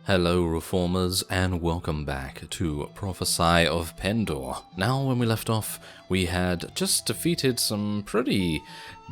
Hello Reformers, and welcome back to Prophesy of Pendor. Now, when we left off, we had just defeated some pretty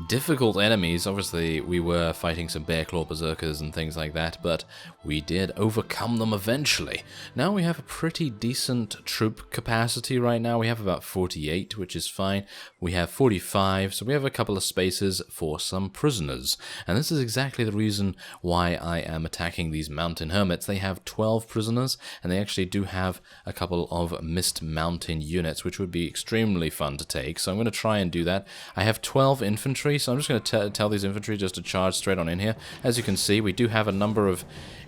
difficult enemies. Obviously, we were fighting some bear claw berserkers and things like that, but we did overcome them eventually. Now we have a pretty decent troop capacity right now. We have about 48, which is fine. We have 45, so we have a couple of spaces for some prisoners. And this is exactly the reason why I am attacking these mountain hermits. They have 12 prisoners, and they actually do have a couple of mist mountain units, which would be extremely fun to take. So I'm going to try and do that. I have 12 infantry, so I'm just going to tell these infantry just to charge straight on in here. As you can see, we do have a number of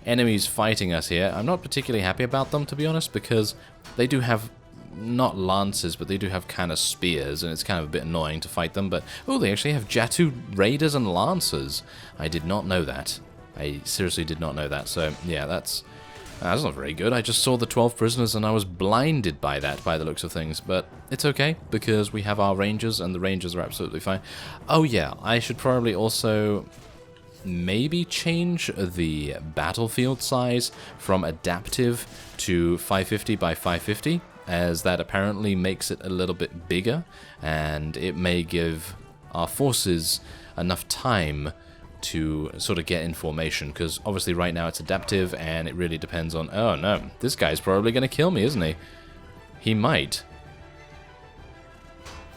enemies fighting us here. I'm not particularly happy about them, to be honest, because they do have not lances, but they do have kind of spears, and it's kind of a bit annoying to fight them. But oh, they actually have Jatu raiders and lancers. I did not know that. I seriously did not know that. So yeah, that's not very good. I just saw the 12 prisoners and I was blinded by that, by the looks of things. But it's okay, because we have our rangers, and the rangers are absolutely fine. Oh yeah, I should probably also maybe change the battlefield size from adaptive to 550 by 550, as that apparently makes it a little bit bigger, and it may give our forces enough time to sort of get information, because obviously right now it's adaptive and it really depends on... Oh no, this guy's probably going to kill me, isn't he? He might.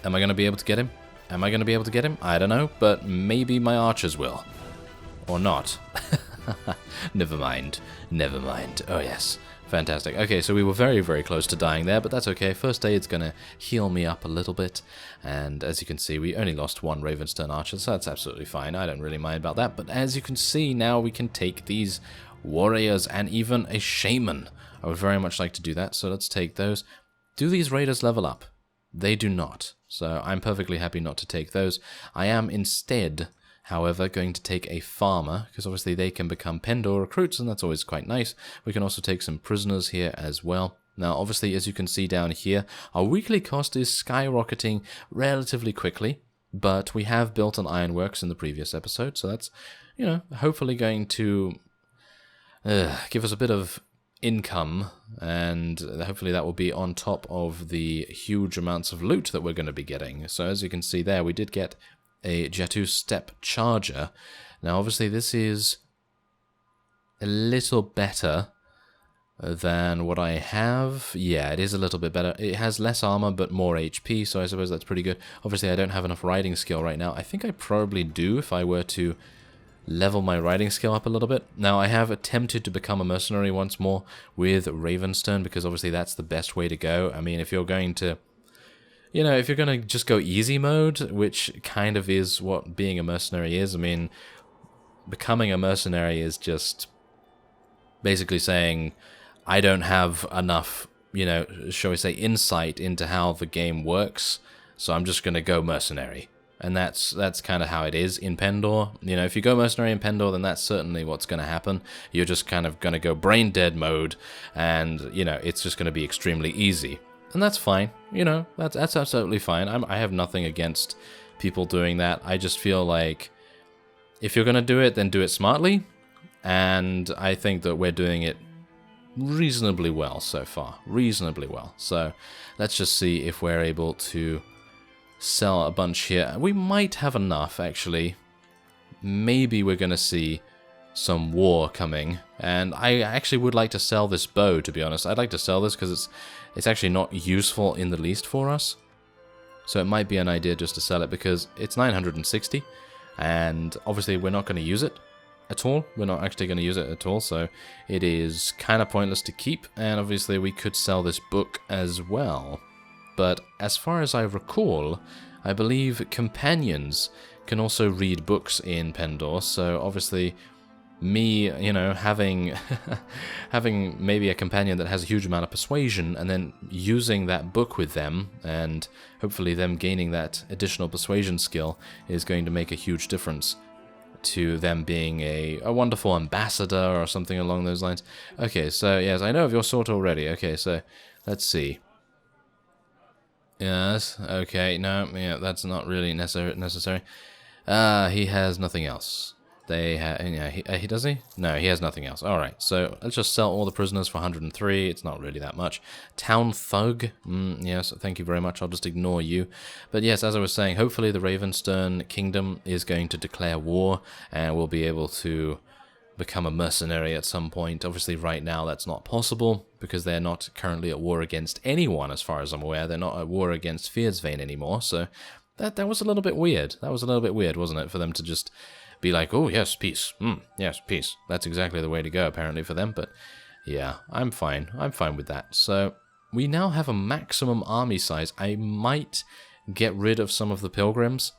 Am I going to be able to get him? Am I going to be able to get him? I don't know, but maybe my archers will. Or not. Never mind. Never mind. Oh yes. Fantastic. Okay, so we were very, very close to dying there, but that's okay. First aid's going to heal me up a little bit, and as you can see, we only lost one Ravenstern archer, so that's absolutely fine. I don't really mind about that, but as you can see, now we can take these warriors and even a shaman. I would very much like to do that, so let's take those. Do these raiders level up? They do not, so I'm perfectly happy not to take those. I am instead, however, going to take a farmer, because obviously they can become Pendor recruits, and that's always quite nice. We can also take some prisoners here as well. Now, obviously, as you can see down here, our weekly cost is skyrocketing relatively quickly, but we have built an ironworks in the previous episode, so that's, you know, hopefully going to give us a bit of income, and hopefully that will be on top of the huge amounts of loot that we're going to be getting. So as you can see there, we did get a Jatu step charger. Now obviously this is a little better than what I have. Yeah, it is a little bit better. It has less armor but more HP, so I suppose that's pretty good. Obviously I don't have enough riding skill right now. I think I probably do if I were to level my riding skill up a little bit. Now I have attempted to become a mercenary once more with Ravenstern, because obviously that's the best way to go. I mean, if you're going to... You know, if you're going to just go easy mode, which kind of is what being a mercenary is, I mean, becoming a mercenary is just basically saying, I don't have enough, you know, shall we say, insight into how the game works, so I'm just going to go mercenary. And that's kind of how it is in Pendor. You know, if you go mercenary in Pendor, then that's certainly what's going to happen. You're just kind of going to go brain dead mode, and, you know, it's just going to be extremely easy. And that's fine, you know, that's absolutely fine. I have nothing against people doing that. I just feel like if you're going to do it, then do it smartly. And I think that we're doing it reasonably well so far. Reasonably well. So let's just see if we're able to sell a bunch here. We might have enough, actually. Maybe we're going to see some war coming. And I actually would like to sell this bow, to be honest. I'd like to sell this because it's actually not useful in the least for us. So it might be an idea just to sell it, because it's 960, and obviously we're not going to use it at all. We're not actually going to use it at all, so it is kind of pointless to keep, and obviously we could sell this book as well. But as far as I recall, I believe companions can also read books in Pendor, so obviously me, you know, having maybe a companion that has a huge amount of persuasion, and then using that book with them, and hopefully them gaining that additional persuasion skill, is going to make a huge difference to them being a wonderful ambassador or something along those lines. Okay, so yes, I know of your sort already. Okay, so let's see. Yes, okay, no, yeah, that's not really necessary. He has nothing else. They he does he? No, he has nothing else. All right, so let's just sell all the prisoners for 103. It's not really that much. Town thug. Yes, thank you very much. I'll just ignore you. But yes, as I was saying, hopefully the Ravenstern Kingdom is going to declare war, and we'll be able to become a mercenary at some point. Obviously, right now that's not possible because they're not currently at war against anyone, as far as I'm aware. They're not at war against Fearsvane anymore. So that was a little bit weird. That was a little bit weird, wasn't it, for them to just be like, oh, yes, peace. Yes, peace. That's exactly the way to go, apparently, for them. But yeah, I'm fine. I'm fine with that. So we now have a maximum army size. I might get rid of some of the pilgrims.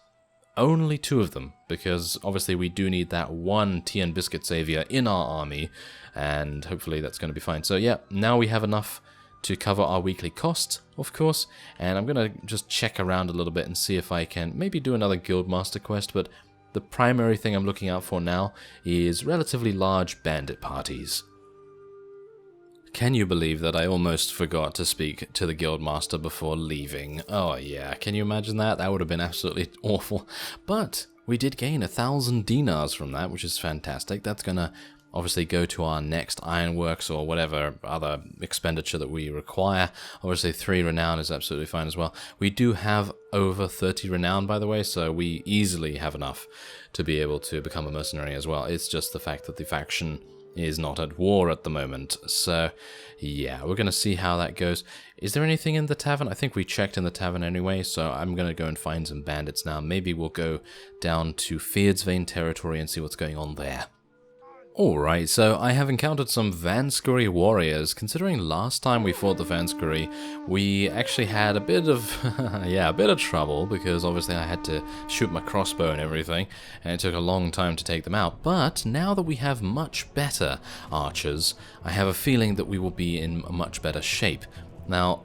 Only 2 of them, because obviously we do need that one tea and biscuit savior in our army, and hopefully that's going to be fine. So yeah, now we have enough to cover our weekly cost, of course, and I'm going to just check around a little bit and see if I can maybe do another Guildmaster quest, but the primary thing I'm looking out for now is relatively large bandit parties. Can you believe that I almost forgot to speak to the Guildmaster before leaving? Oh yeah, can you imagine that? That would have been absolutely awful. But we did gain 1,000 dinars from that, which is fantastic. That's gonna obviously go to our next ironworks or whatever other expenditure that we require. Obviously 3 renown is absolutely fine as well. We do have over 30 renown, by the way, so we easily have enough to be able to become a mercenary as well. It's just the fact that the faction is not at war at the moment. So yeah, we're gonna see how that goes. Is there anything in the tavern? I think we checked in the tavern anyway, so I'm gonna go and find some bandits now. Maybe we'll go down to Fearsvane territory and see what's going on there. Alright, so I have encountered some Vanskury warriors. Considering last time we fought the Vanskury, we actually had a bit of, yeah, a bit of trouble, because obviously I had to shoot my crossbow and everything, and it took a long time to take them out. But now that we have much better archers, I have a feeling that we will be in a much better shape. Now,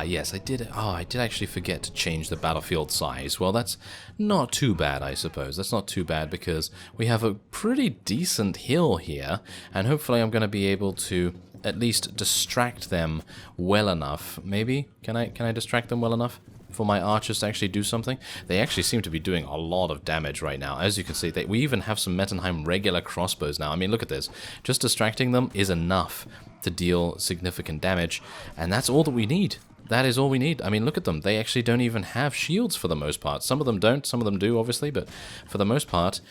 yes, I did actually forget to change the battlefield size. Well, that's not too bad, I suppose. That's not too bad because we have a pretty decent hill here, and hopefully I'm going to be able to at least distract them well enough. Maybe? Can I distract them well enough for my archers to actually do something? They actually seem to be doing a lot of damage right now. As you can see, we even have some Mettenheim regular crossbows now. I mean, look at this. Just distracting them is enough to deal significant damage, and that's all that we need. That is all we need. I mean, look at them. They actually don't even have shields for the most part. Some of them don't, some of them do, obviously, but for the most part,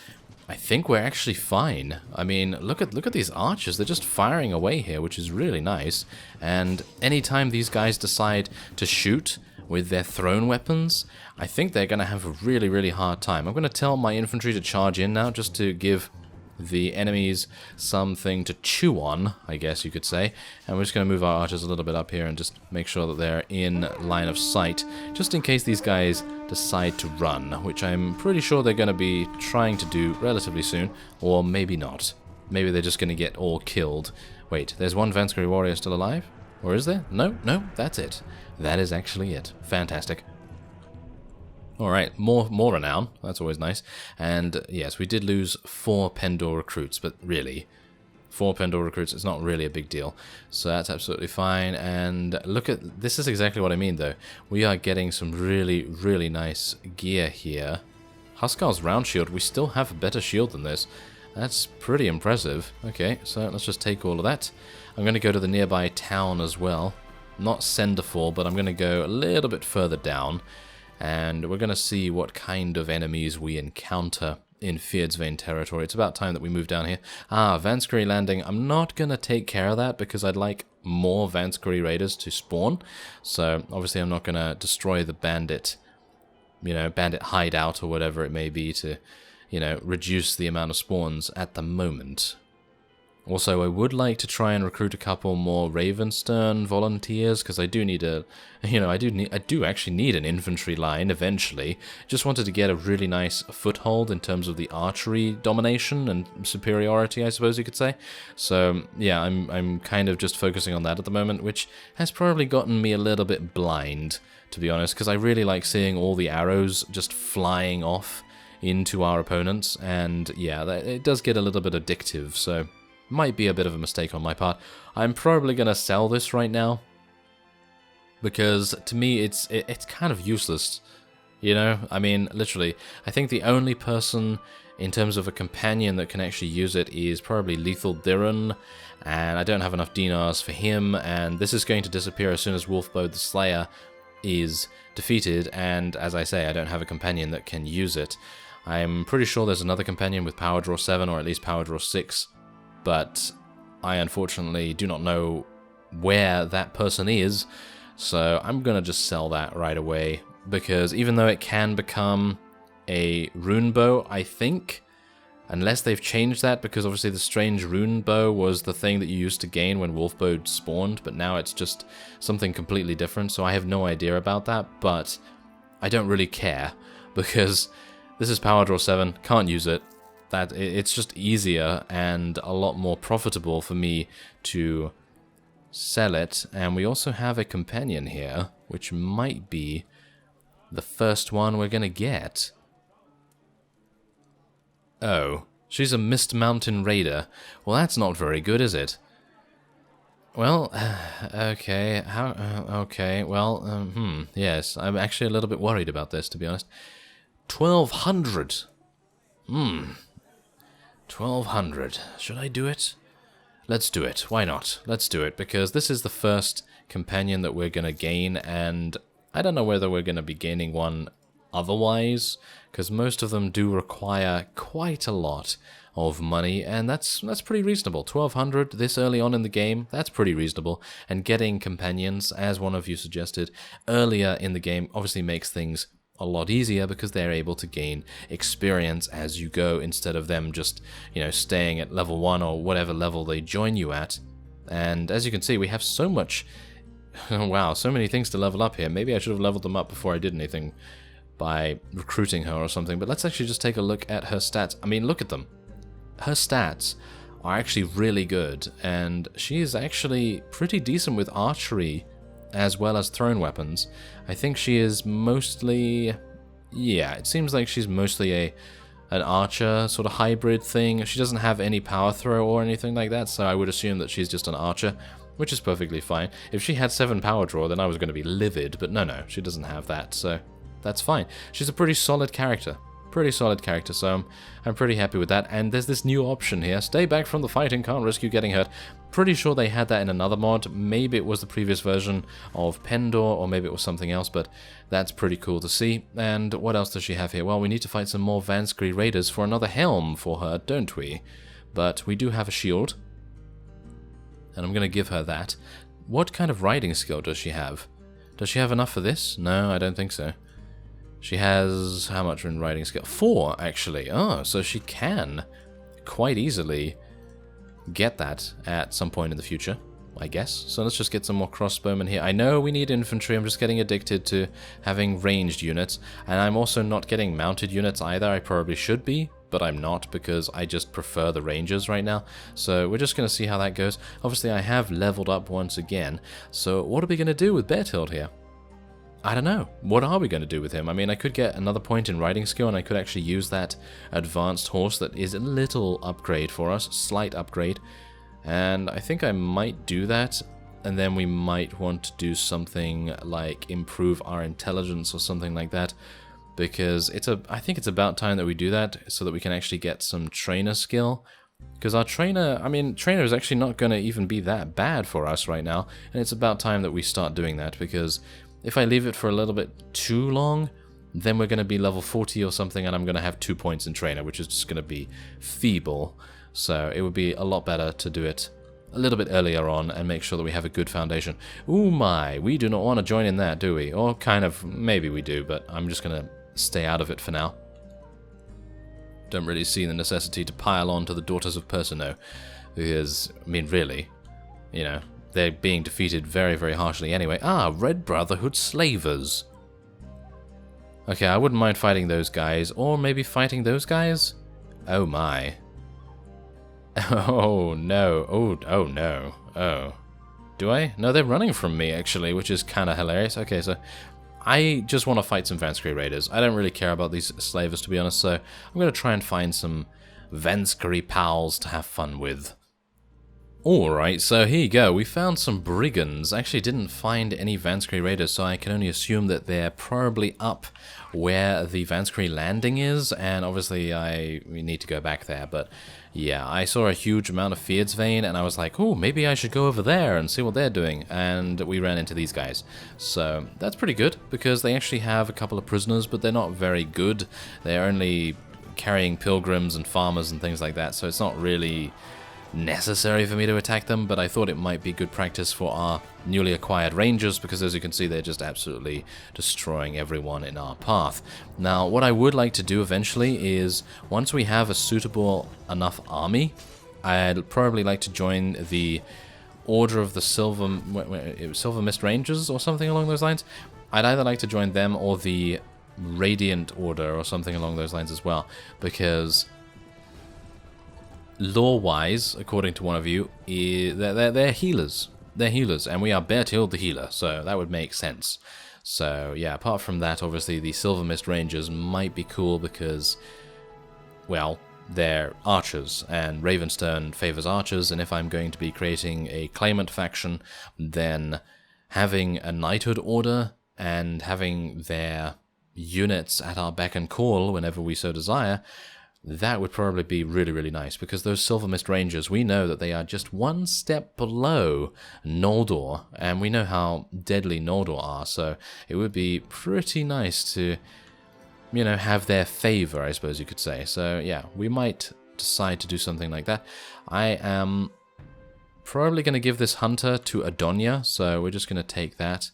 I think we're actually fine. I mean, look at these archers. They're just firing away here, which is really nice. And anytime these guys decide to shoot with their thrown weapons, I think they're going to have a really, really hard time. I'm going to tell my infantry to charge in now, just to give the enemies something to chew on, I guess you could say. And we're just going to move our archers a little bit up here and just make sure that they're in line of sight, just in case these guys decide to run, which I'm pretty sure they're going to be trying to do relatively soon, or maybe not. Maybe they're just going to get all killed. Wait, there's one Vanskury warrior still alive? Or is there? No, that's it. That is actually it. Fantastic. Alright, more renown. That's always nice. And yes, we did lose 4 Pendor recruits, but really, 4 Pendor recruits, it's not really a big deal. So that's absolutely fine. And look at, this is exactly what I mean though. We are getting some really, really nice gear here. Huskarl's round shield, we still have a better shield than this. That's pretty impressive. Okay, so let's just take all of that. I'm going to go to the nearby town as well. Not Senderfall, but I'm going to go a little bit further down. And we're going to see what kind of enemies we encounter in Fearsvane territory. It's about time that we move down here. Vanskury Landing. I'm not going to take care of that because I'd like more Vanskury raiders to spawn. So obviously I'm not going to destroy the bandit, bandit hideout or whatever it may be to, reduce the amount of spawns at the moment. Also, I would like to try and recruit a couple more Ravenstern volunteers, because I do need I do actually need an infantry line eventually. Just wanted to get a really nice foothold in terms of the archery domination and superiority, I suppose you could say. So, yeah, I'm kind of just focusing on that at the moment, which has probably gotten me a little bit blind, to be honest, because I really like seeing all the arrows just flying off into our opponents, and yeah, it does get a little bit addictive, so might be a bit of a mistake on my part. I'm probably going to sell this right now, because to me it's kind of useless, I mean, literally, I think the only person in terms of a companion that can actually use it is probably Lethal Dhiran, and I don't have enough dinars for him, and this is going to disappear as soon as Wolfbode the Slayer is defeated, and as I say, I don't have a companion that can use it. I'm pretty sure there's another companion with Power Draw 7, or at least Power Draw 6, but I unfortunately do not know where that person is, so I'm gonna just sell that right away, because even though it can become a rune bow, I think, unless they've changed that, because obviously the strange rune bow was the thing that you used to gain when Wolfbode spawned, but now it's just something completely different, so I have no idea about that, but I don't really care, because this is Power Draw 7, can't use it. It's just easier and a lot more profitable for me to sell it, and we also have a companion here, which might be the first one we're gonna get. Oh, she's a Mist Mountain Raider. Well, that's not very good, is it? Well, okay, yes, I'm actually a little bit worried about this, to be honest. 1200! 1200. Should I do it? Let's do it. Why not? Let's do it, because this is the first companion that we're going to gain, and I don't know whether we're going to be gaining one otherwise, because most of them do require quite a lot of money, and that's pretty reasonable. 1200 this early on in the game, that's pretty reasonable, and getting companions, as one of you suggested, earlier in the game obviously makes things a lot easier, because they're able to gain experience as you go, instead of them just, you know, staying at level 1 or whatever level they join you at. And as you can see, we have so much, wow, so many things to level up here. Maybe I should have leveled them up before I did anything by recruiting her or something, but let's actually just take a look at her stats. I mean, look at them. Her stats are actually really good, and she is actually pretty decent with archery as well as thrown weapons. I think she is mostly, yeah, it seems like she's mostly an archer sort of hybrid thing. She doesn't have any power throw or anything like that, so I would assume that she's just an archer, which is perfectly fine. If she had 7 power draw, then I was going to be livid, but no, she doesn't have that, so that's fine. She's a pretty solid character. So I'm pretty happy with that. And there's this new option here, stay back from the fighting, can't risk you getting hurt. Pretty sure they had that in another mod. Maybe it was the previous version of Pendor, or maybe it was something else, but that's pretty cool to see. And what else does she have here? Well, we need to fight some more Vanskree Raiders for another helm for her, don't we? But we do have a shield, and I'm going to give her that. What kind of riding skill does she have? Does she have enough for this? No, I don't think so. She has, how much in riding skill? 4, actually. Oh, so she can quite easily get that at some point in the future, I guess. So let's just get some more crossbowmen here. I know we need infantry. I'm just getting addicted to having ranged units. And I'm also not getting mounted units either. I probably should be, but I'm not, because I just prefer the rangers right now. So we're just going to see how that goes. Obviously, I have leveled up once again. So what are we going to do with Beartilde here? I don't know. What are we going to do with him? I mean, I could get another point in riding skill, and I could actually use that advanced horse that is a little upgrade for us, slight upgrade. And I think I might do that, and then we might want to do something like improve our intelligence or something like that, because I think it's about time that we do that, so that we can actually get some trainer skill. Because our trainer, I mean, trainer is actually not going to even be that bad for us right now, and it's about time that we start doing that, because if I leave it for a little bit too long, then we're going to be level 40 or something, and I'm going to have 2 points in trainer, which is just going to be feeble. So it would be a lot better to do it a little bit earlier on and make sure that we have a good foundation. Ooh my, we do not want to join in that, do we? Or kind of, maybe we do, but I'm just going to stay out of it for now. Don't really see the necessity to pile on to the Daughters of Persineau, because, I mean, really, you know, they're being defeated very, very harshly anyway. Ah, Red Brotherhood Slavers. Okay, I wouldn't mind fighting those guys, or maybe fighting those guys? Oh my. Oh no, oh no, oh. Do I? No, they're running from me actually, which is kind of hilarious. Okay, so I just want to fight some Vanskree Raiders. I don't really care about these slavers, to be honest, so I'm going to try and find some Vanskree pals to have fun with. Alright, so here you go. We found some brigands. Actually didn't find any Vanscree raiders, so I can only assume that they're probably up where the Vanscree landing is, and obviously we need to go back there, but yeah, I saw a huge amount of Feared's Vein, and I was like, oh, maybe I should go over there and see what they're doing, and we ran into these guys. So that's pretty good, because they actually have a couple of prisoners, but they're not very good. They're only carrying pilgrims and farmers and things like that, so it's not really necessary for me to attack them, but I thought it might be good practice for our newly acquired rangers, because as you can see, they're just absolutely destroying everyone in our path. Now, what I would like to do eventually is, once we have a suitable enough army, I'd probably like to join the Order of the Silver Mist Rangers, or something along those lines. I'd either like to join them or the Radiant Order, or something along those lines as well, because lore-wise, according to one of you, they're healers. They're healers, and we are Beartilde the Healer, so that would make sense. So, yeah, apart from that, obviously, the Silver Mist Rangers might be cool because, well, they're archers, and Ravenstern favors archers, and if I'm going to be creating a claimant faction, then having a knighthood order and having their units at our beck and call whenever we so desire, that would probably be really, really nice, because those Silver Mist Rangers, we know that they are just one step below Noldor, and we know how deadly Noldor are, so it would be pretty nice to, you know, have their favor, I suppose you could say. So, yeah, we might decide to do something like that. I am probably going to give this hunter to Adonia, so we're just going to take that,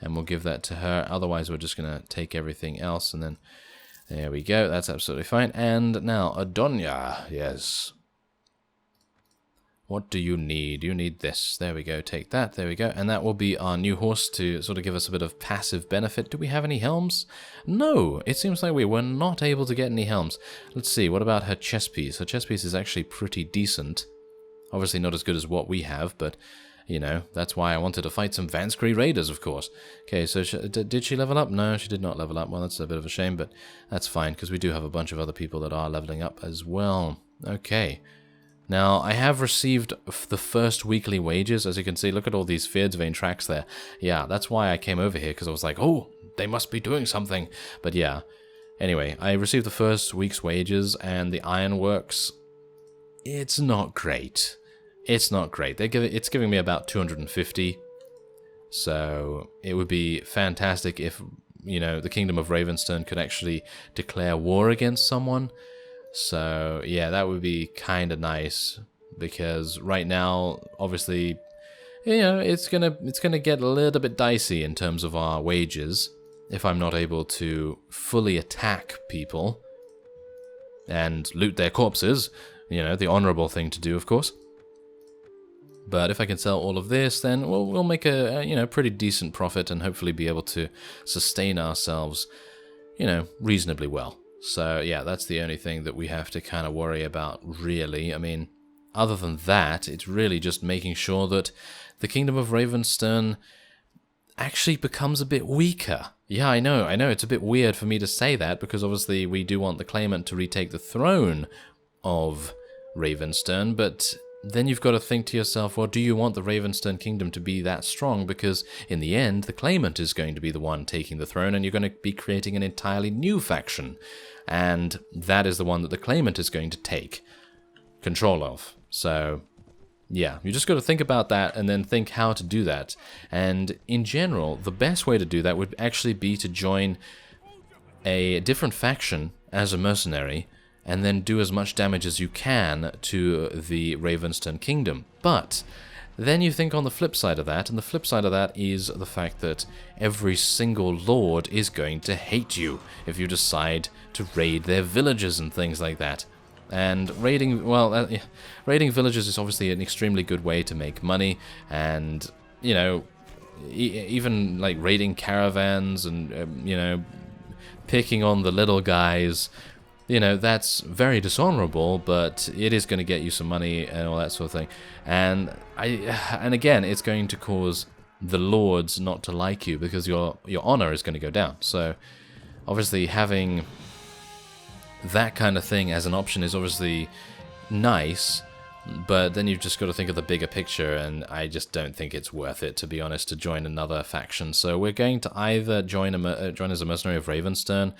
and we'll give that to her. Otherwise, we're just going to take everything else, and then there we go, that's absolutely fine. And now, Adonia, yes. What do you need? You need this. There we go, take that, there we go. And that will be our new horse to sort of give us a bit of passive benefit. Do we have any helms? No, it seems like we were not able to get any helms. Let's see, what about her chest piece? Her chest piece is actually pretty decent. Obviously not as good as what we have, but you know, that's why I wanted to fight some Vanscree raiders, of course. Okay, so did she level up? No, she did not level up. Well, that's a bit of a shame, but that's fine, because we do have a bunch of other people that are leveling up as well. Okay. Now, I have received the first weekly wages. As you can see, look at all these Feared's Vein tracks there. Yeah, that's why I came over here, because I was like, oh, they must be doing something. But yeah. Anyway, I received the first week's wages, and the ironworks, it's not great. It's not great. It's giving me about 250. So it would be fantastic if, you know, the Kingdom of Ravenstern could actually declare war against someone. So yeah, that would be kind of nice, because right now, obviously, you know, it's gonna get a little bit dicey in terms of our wages if I'm not able to fully attack people and loot their corpses. You know, the honorable thing to do, of course. But if I can sell all of this, then we'll make a you know, pretty decent profit, and hopefully be able to sustain ourselves, you know, reasonably well. So yeah, that's the only thing that we have to kind of worry about, really. I mean, other than that, it's really just making sure that the Kingdom of Ravenstern actually becomes a bit weaker. Yeah, I know, it's a bit weird for me to say that, because obviously we do want the claimant to retake the throne of Ravenstern, but then you've got to think to yourself, well, do you want the Ravenstern Kingdom to be that strong? Because in the end, the claimant is going to be the one taking the throne, and you're going to be creating an entirely new faction. And that is the one that the claimant is going to take control of. So, yeah, you just got to think about that, and then think how to do that. And in general, the best way to do that would actually be to join a different faction as a mercenary, and then do as much damage as you can to the Ravenstern Kingdom. But then you think on the flip side of that, and the flip side of that is the fact that every single lord is going to hate you if you decide to raid their villages and things like that. And raiding, well, raiding villages is obviously an extremely good way to make money, and, you know, even like raiding caravans and, you know, picking on the little guys, you know, that's very dishonorable, but it is going to get you some money and all that sort of thing. And again, it's going to cause the lords not to like you, because your honor is going to go down. So obviously having that kind of thing as an option is obviously nice, But then you've just got to think of the bigger picture, and I just don't think it's worth it, to be honest, to join another faction. So we're going to either join as a mercenary of Ravenstern,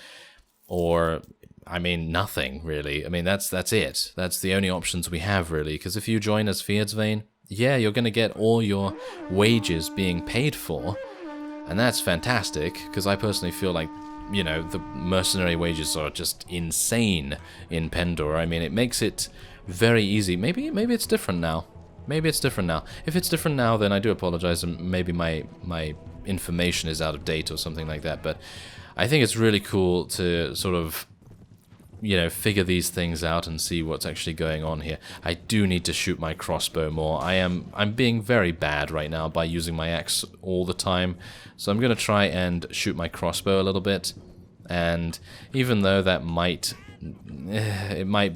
or, I mean, nothing, really. I mean, that's it. That's the only options we have, really, because if you join as Fyrdsvain, yeah, you're going to get all your wages being paid for, and that's fantastic, because I personally feel like, you know, the mercenary wages are just insane in Pendor. I mean, it makes it very easy. Maybe it's different now. Maybe it's different now. If it's different now, then I do apologize, and maybe my information is out of date or something like that. But I think it's really cool to sort of, you know, figure these things out and see what's actually going on here. I do need to shoot my crossbow more. I'm being very bad right now by using my axe all the time. So I'm going to try and shoot my crossbow a little bit. And even though that might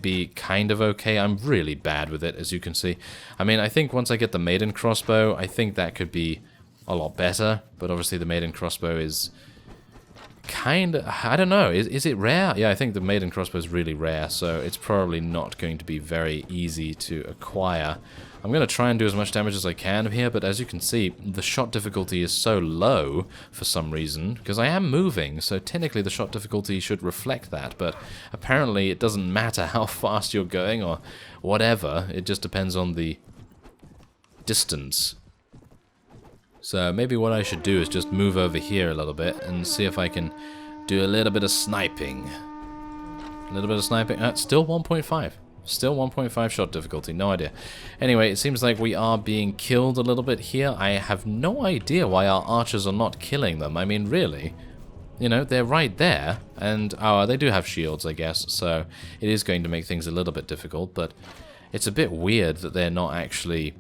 be kind of okay, I'm really bad with it, as you can see. I mean, I think once I get the maiden crossbow, I think that could be a lot better. But obviously the maiden crossbow is kind of, I don't know, is it rare? Yeah, I think the maiden crossbow is really rare, so it's probably not going to be very easy to acquire. I'm going to try and do as much damage as I can here, but as you can see, the shot difficulty is so low for some reason, because I am moving, so technically the shot difficulty should reflect that, but apparently it doesn't matter how fast you're going or whatever, it just depends on the distance. So maybe what I should do is just move over here a little bit and see if I can do a little bit of sniping. A little bit of sniping. Still 1.5. Still 1.5 shot difficulty. No idea. Anyway, it seems like we are being killed a little bit here. I have no idea why our archers are not killing them. I mean, really. You know, they're right there. And, oh, they do have shields, I guess. So it is going to make things a little bit difficult. But it's a bit weird that they're not actually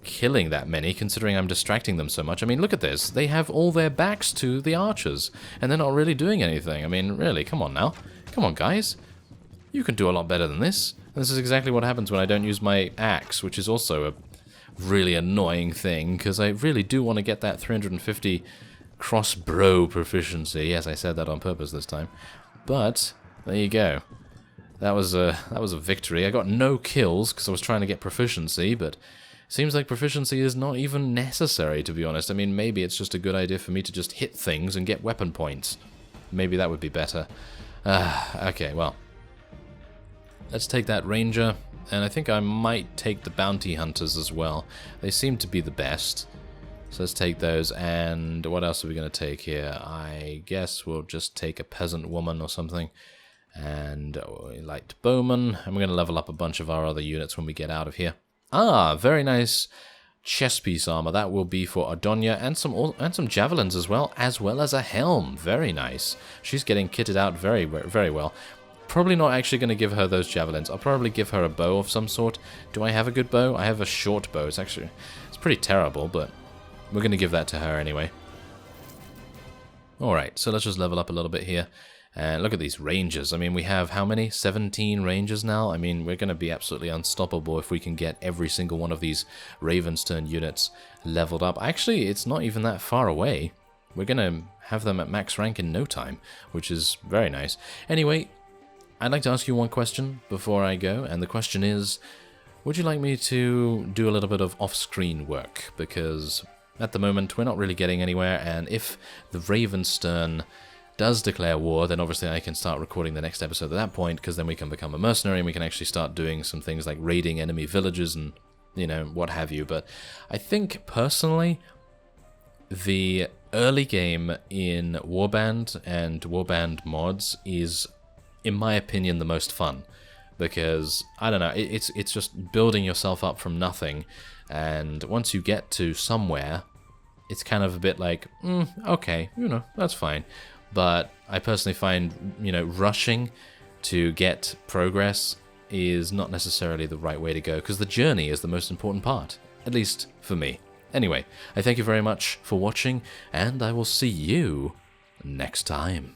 killing that many, considering I'm distracting them so much. I mean, look at this. They have all their backs to the archers, and they're not really doing anything. I mean, really, come on now. Come on, guys. You can do a lot better than this. And this is exactly what happens when I don't use my axe, which is also a really annoying thing, because I really do want to get that 350 crossbow proficiency. Yes, I said that on purpose this time. But, there you go. That was a victory. I got no kills, because I was trying to get proficiency, but seems like proficiency is not even necessary, to be honest. I mean, maybe it's just a good idea for me to just hit things and get weapon points. Maybe that would be better. Okay, well. Let's take that ranger, and I think I might take the bounty hunters as well. They seem to be the best. So let's take those, and what else are we going to take here? I guess we'll just take a peasant woman or something. And light bowman, and we're going to level up a bunch of our other units when we get out of here. Ah, very nice chest piece armor. That will be for Adonia, and some javelins as well as a helm. Very nice. She's getting kitted out very, very well. Probably not actually going to give her those javelins. I'll probably give her a bow of some sort. Do I have a good bow? I have a short bow. It's pretty terrible, but we're going to give that to her anyway. Alright, so let's just level up a little bit here. And look at these rangers. I mean, we have how many? 17 rangers now? I mean, we're going to be absolutely unstoppable if we can get every single one of these Ravenstern units leveled up. Actually, it's not even that far away. We're going to have them at max rank in no time, which is very nice. Anyway, I'd like to ask you one question before I go, and the question is, would you like me to do a little bit of off-screen work? Because at the moment, we're not really getting anywhere, and if the Ravenstern does declare war, then obviously I can start recording the next episode at that point, because then we can become a mercenary and we can actually start doing some things like raiding enemy villages and, you know, what have you. But I think, personally, the early game in Warband and Warband mods is, in my opinion, the most fun. Because, I don't know, it's just building yourself up from nothing, and once you get to somewhere, it's kind of a bit like, okay, you know, that's fine. But I personally find, you know, rushing to get progress is not necessarily the right way to go, because the journey is the most important part, at least for me. Anyway, I thank you very much for watching, and I will see you next time.